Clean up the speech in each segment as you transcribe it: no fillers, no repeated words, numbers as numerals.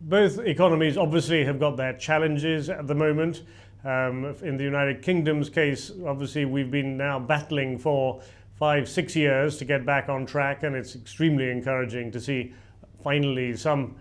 both economies obviously have got their challenges at the moment. In the United Kingdom's case, obviously we've been now battling for 5-6 years to get back on track, and it's extremely encouraging to see finally some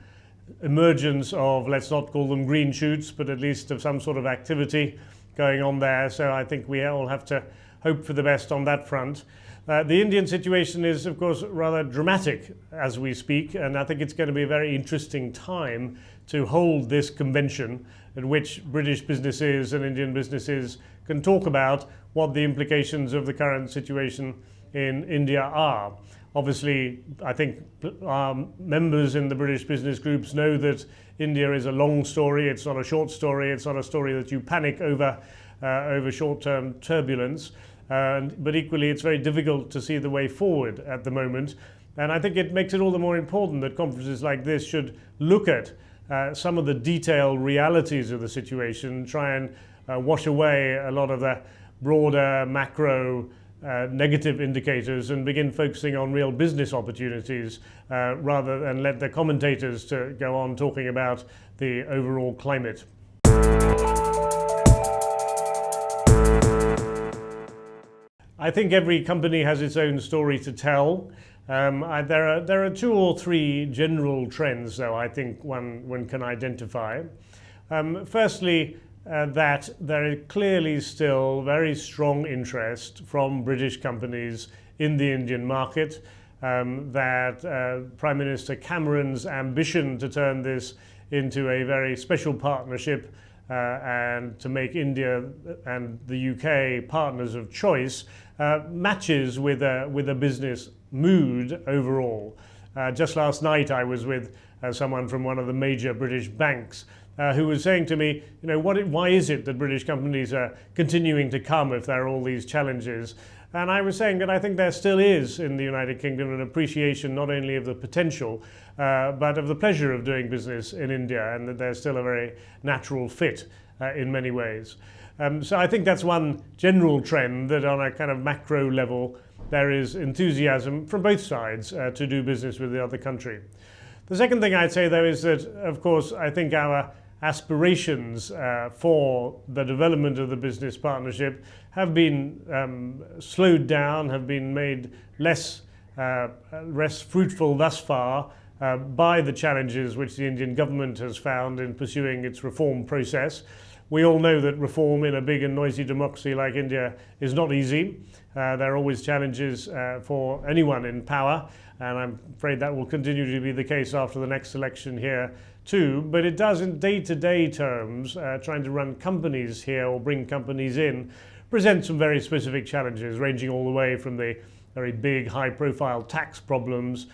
emergence of, let's not call them green shoots, but at least of some sort of activity going on there. So I think we all have to hope for the best on that front. The Indian situation is, of course, rather dramatic as we speak, and I think it's going to be a very interesting time to hold this convention at which British businesses and Indian businesses can talk about what the implications of the current situation in India are. Obviously, I think our members in the British business groups know that India is a long story. It's not a short story. It's not a story that you panic over short-term turbulence. But equally, it's very difficult to see the way forward at the moment. And I think it makes it all the more important that conferences like this should look at some of the detailed realities of the situation, try and wash away a lot of the broader macro negative indicators and begin focusing on real business opportunities rather than let the commentators to go on talking about the overall climate. I think every company has its own story to tell. There are 2 or 3 general trends, though, I think one can identify. Firstly, that there is clearly still very strong interest from British companies in the Indian market, that Prime Minister Cameron's ambition to turn this into a very special partnership and to make India and the UK partners of choice matches with a business mood overall. Just last night I was with someone from one of the major British banks who was saying to me, you know, why is it that British companies are continuing to come if there are all these challenges? And I was saying that I think there still is in the United Kingdom an appreciation not only of the potential but of the pleasure of doing business in India, and that there's still a very natural fit in many ways. So I think that's one general trend, that on a kind of macro level there is enthusiasm from both sides to do business with the other country. The second thing I'd say, though, is that, of course, I think our aspirations for the development of the business partnership have been slowed down, have been made less fruitful thus far by the challenges which the Indian government has found in pursuing its reform process. We all know that reform in a big and noisy democracy like India is not easy. There are always challenges for anyone in power, and I'm afraid that will continue to be the case after the next election here too. But it does, in day-to-day terms, trying to run companies here or bring companies in, present some very specific challenges, ranging all the way from the very big, high-profile tax problems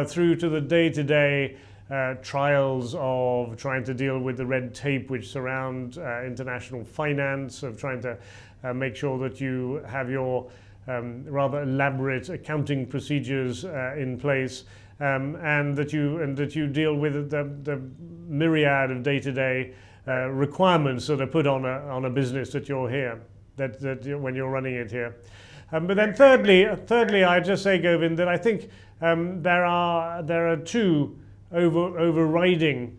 through to the day-to-day trials of trying to deal with the red tape which surround international finance, of trying to make sure that you have your rather elaborate accounting procedures in place, and that you deal with the myriad of day-to-day requirements that are put on a business that you're here, when you're running it here. But then thirdly, I'd just say, Govind, that I think there are 2 overriding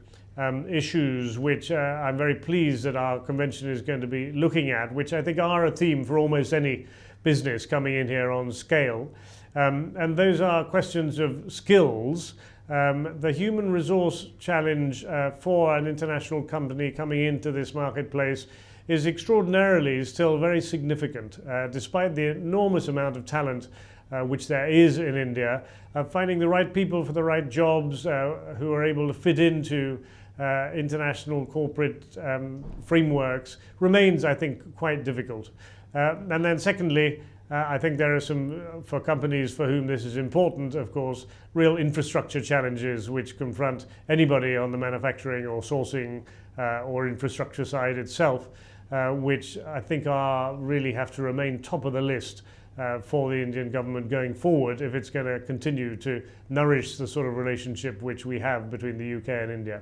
issues which I'm very pleased that our convention is going to be looking at, which I think are a theme for almost any business coming in here on scale. And those are questions of skills. The human resource challenge for an international company coming into this marketplace is extraordinarily still very significant, despite the enormous amount of talent which there is in India. Finding the right people for the right jobs who are able to fit into international corporate frameworks remains, I think, quite difficult. And then secondly, I think there are some, for companies for whom this is important, of course, real infrastructure challenges which confront anybody on the manufacturing or sourcing or infrastructure side itself, which I think really have to remain top of the list for the Indian government going forward if it's going to continue to nourish the sort of relationship which we have between the UK and India.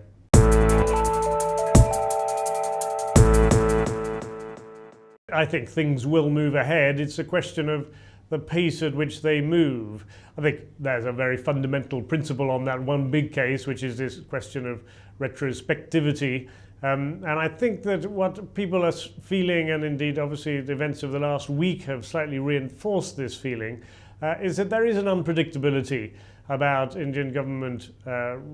I think things will move ahead. It's a question of the pace at which they move. I think there's a very fundamental principle on that one big case, which is this question of retrospectivity. And I think that what people are feeling, and indeed obviously the events of the last week have slightly reinforced this feeling, is that there is an unpredictability about Indian government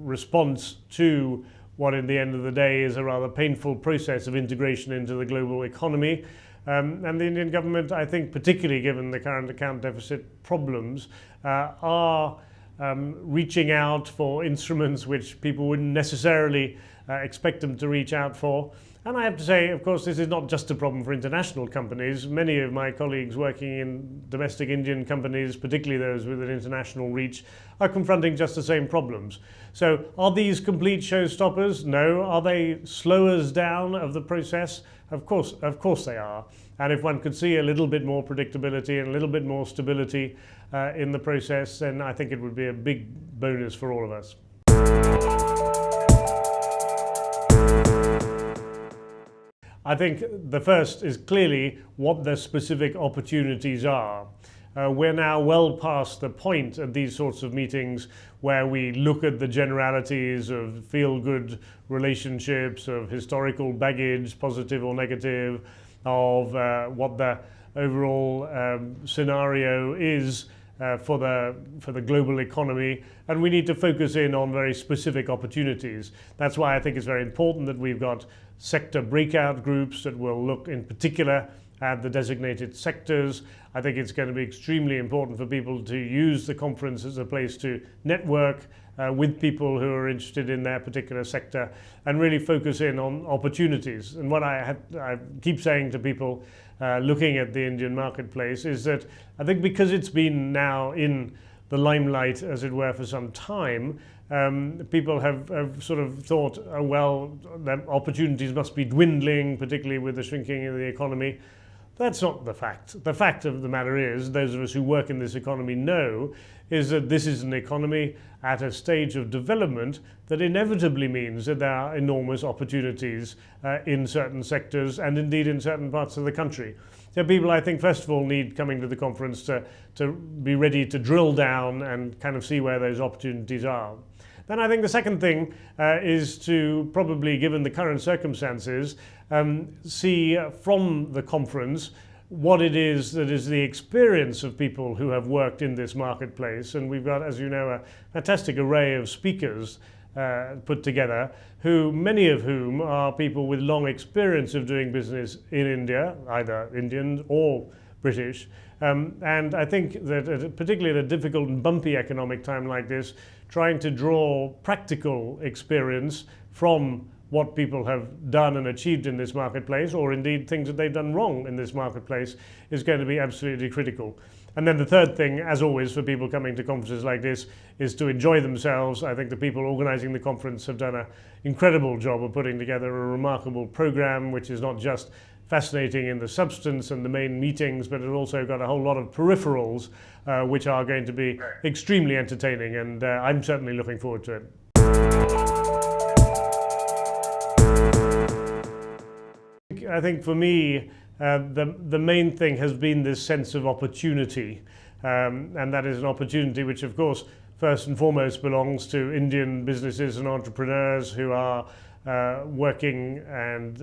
response to what in the end of the day is a rather painful process of integration into the global economy. And the Indian government, I think, particularly given the current account deficit problems, are reaching out for instruments which people wouldn't necessarily expect them to reach out for. And I have to say, of course, this is not just a problem for international companies. Many of my colleagues working in domestic Indian companies, particularly those with an international reach, are confronting just the same problems. So are these complete showstoppers? No. Are they slowers down of the process? Of course they are. And if one could see a little bit more predictability and a little bit more stability in the process, then I think it would be a big bonus for all of us. I think the first is clearly what the specific opportunities are. We're now well past the point at these sorts of meetings where we look at the generalities of feel-good relationships, of historical baggage, positive or negative, of what the overall scenario is for the global economy, and we need to focus in on very specific opportunities. That's why I think it's very important that we've got sector breakout groups that will look in particular at the designated sectors. I think it's going to be extremely important for people to use the conference as a place to network with people who are interested in their particular sector and really focus in on opportunities. And what I keep saying to people looking at the Indian marketplace is that I think because it's been now in the limelight, as it were, for some time, people have sort of thought, oh, well, the opportunities must be dwindling, particularly with the shrinking of the economy. That's not the fact. The fact of the matter is, those of us who work in this economy know, is that this is an economy at a stage of development that inevitably means that there are enormous opportunities in certain sectors and indeed in certain parts of the country. So people, I think, first of all, need coming to the conference to be ready to drill down and kind of see where those opportunities are. Then I think the second thing is to probably, given the current circumstances, see from the conference what it is that is the experience of people who have worked in this marketplace. And we've got, as you know, a fantastic array of speakers put together, many of whom are people with long experience of doing business in India, either Indian or British. And I think that particularly at a difficult and bumpy economic time like this, trying to draw practical experience from what people have done and achieved in this marketplace, or indeed things that they've done wrong in this marketplace, is going to be absolutely critical. And then the third thing, as always, for people coming to conferences like this, is to enjoy themselves. I think the people organizing the conference have done an incredible job of putting together a remarkable program, which is not just fascinating in the substance and the main meetings, but it also got a whole lot of peripherals, which are going to be extremely entertaining, and I'm certainly looking forward to it. I think for me, the main thing has been this sense of opportunity, and that is an opportunity which, of course, first and foremost belongs to Indian businesses and entrepreneurs who are working and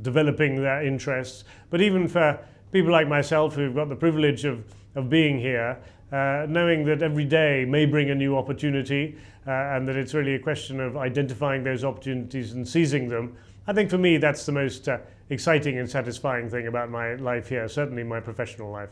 developing their interests, but even for people like myself who've got the privilege of being here, knowing that every day may bring a new opportunity and that it's really a question of identifying those opportunities and seizing them. I think for me that's the most exciting and satisfying thing about my life here, certainly my professional life.